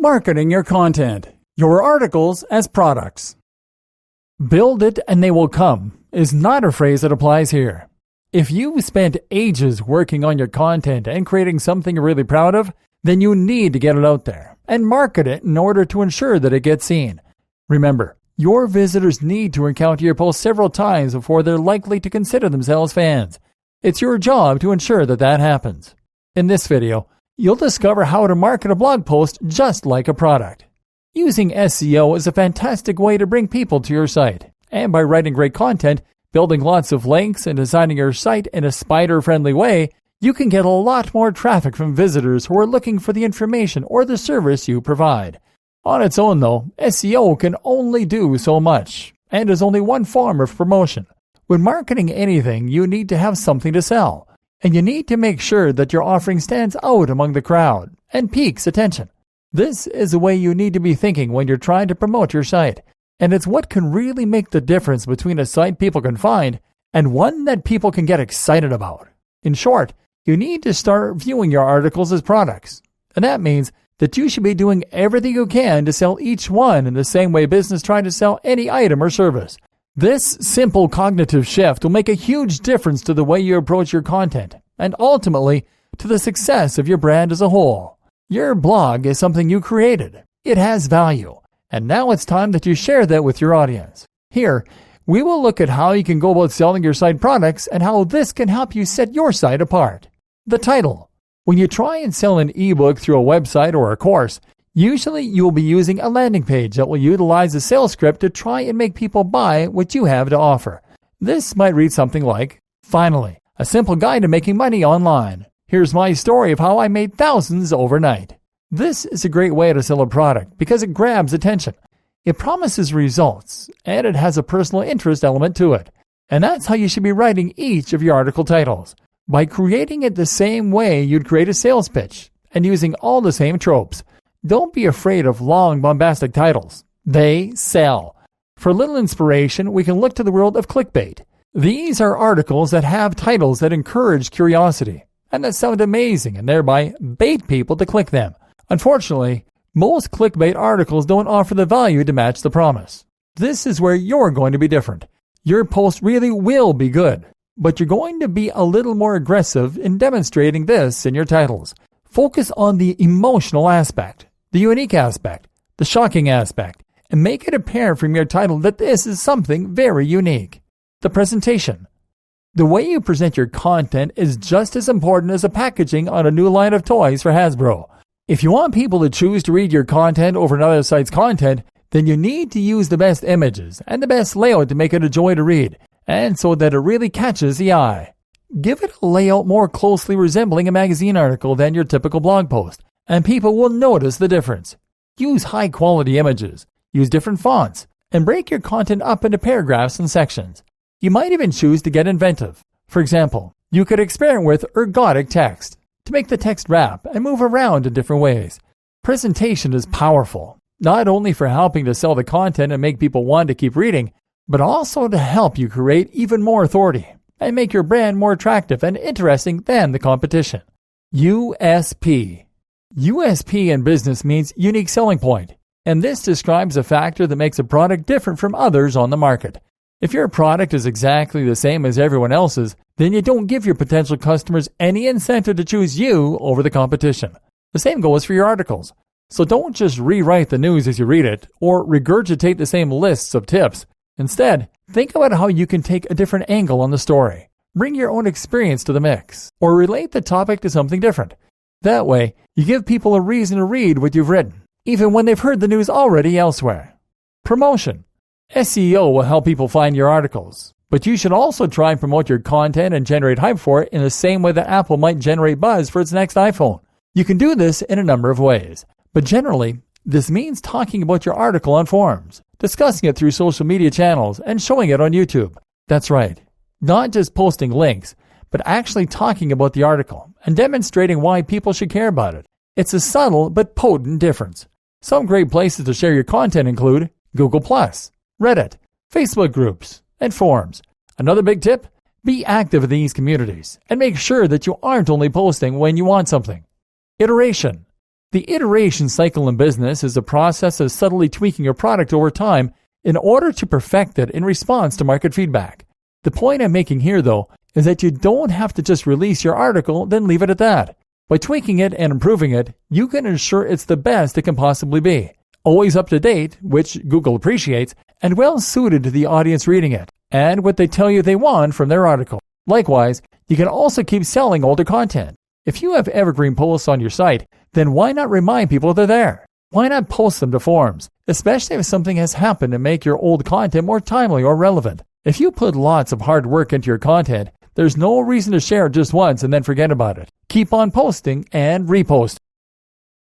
Marketing your content, your articles as products. Build it and they will come is not a phrase that applies here. If you've spent ages working on your content and creating something you're really proud of, then you need to get it out there and market it in order to ensure that it gets seen. Remember, your visitors need to encounter your post several times before they're likely to consider themselves fans. It's your job to ensure that that happens. In this video, you'll discover how to market a blog post just like a product. Using SEO is a fantastic way to bring people to your site, and by writing great content, building lots of links, and designing your site in a spider-friendly way, you can get a lot more traffic from visitors who are looking for the information or the service you provide. On its own though, SEO can only do so much, and is only one form of promotion. When marketing anything, you need to have something to sell, and you need to make sure that your offering stands out among the crowd and piques attention. This is the way you need to be thinking when you're trying to promote your site, and it's what can really make the difference between a site people can find and one that people can get excited about. In short, you need to start viewing your articles as products, and that means that you should be doing everything you can to sell each one in the same way business trying to sell any item or service. This simple cognitive shift will make a huge difference to the way you approach your content, and ultimately to the success of your brand as a whole. Your blog is something you created. It has value, and now it's time that you share that with your audience. Here, we will look at how you can go about selling your site products and how this can help you set your site apart. The title. When you try and sell an ebook through a website or a course, usually you will be using a landing page that will utilize a sales script to try and make people buy what you have to offer. This might read something like, "Finally, a simple guide to making money online. Here's my story of how I made thousands overnight." This is a great way to sell a product because it grabs attention. It promises results, and it has a personal interest element to it. And that's how you should be writing each of your article titles, by creating it the same way you'd create a sales pitch, and using all the same tropes. Don't be afraid of long, bombastic titles. They sell. For a little inspiration, we can look to the world of clickbait. These are articles that have titles that encourage curiosity, and that sound amazing and thereby bait people to click them. Unfortunately, most clickbait articles don't offer the value to match the promise. This is where you're going to be different. Your post really will be good, but you're going to be a little more aggressive in demonstrating this in your titles. Focus on the emotional aspect, the unique aspect, the shocking aspect, and make it apparent from your title that this is something very unique. The presentation. The way you present your content is just as important as the packaging on a new line of toys for Hasbro. If you want people to choose to read your content over another site's content, then you need to use the best images and the best layout to make it a joy to read, and so that it really catches the eye. Give it a layout more closely resembling a magazine article than your typical blog post, and people will notice the difference. Use high-quality images, use different fonts, and break your content up into paragraphs and sections. You might even choose to get inventive. For example, you could experiment with ergodic text to make the text wrap and move around in different ways. Presentation is powerful, not only for helping to sell the content and make people want to keep reading, but also to help you create even more authority and make your brand more attractive and interesting than the competition. USP. USP in business means unique selling point, and this describes a factor that makes a product different from others on the market. If your product is exactly the same as everyone else's, then you don't give your potential customers any incentive to choose you over the competition. The same goes for your articles. So don't just rewrite the news as you read it or regurgitate the same lists of tips. Instead, think about how you can take a different angle on the story. Bring your own experience to the mix, or relate the topic to something different. That way, you give people a reason to read what you've written, even when they've heard the news already elsewhere. Promotion. SEO will help people find your articles, but you should also try and promote your content and generate hype for it in the same way that Apple might generate buzz for its next iPhone. You can do this in a number of ways, but generally, this means talking about your article on forums, discussing it through social media channels, and showing it on YouTube. That's right, not just posting links, but actually talking about the article and demonstrating why people should care about it. It's a subtle but potent difference. Some great places to share your content include Google+, Reddit, Facebook groups, and forums. Another big tip? Be active in these communities and make sure that you aren't only posting when you want something. Iteration. The iteration cycle in business is a process of subtly tweaking your product over time in order to perfect it in response to market feedback. The point I'm making here, though, is that you don't have to just release your article, then leave it at that. By tweaking it and improving it, you can ensure it's the best it can possibly be. Always up to date, which Google appreciates, and well suited to the audience reading it, and what they tell you they want from their article. Likewise, you can also keep selling older content. If you have evergreen posts on your site, then why not remind people they're there? Why not post them to forums, especially if something has happened to make your old content more timely or relevant? If you put lots of hard work into your content, there's no reason to share it just once and then forget about it. Keep on posting and reposting.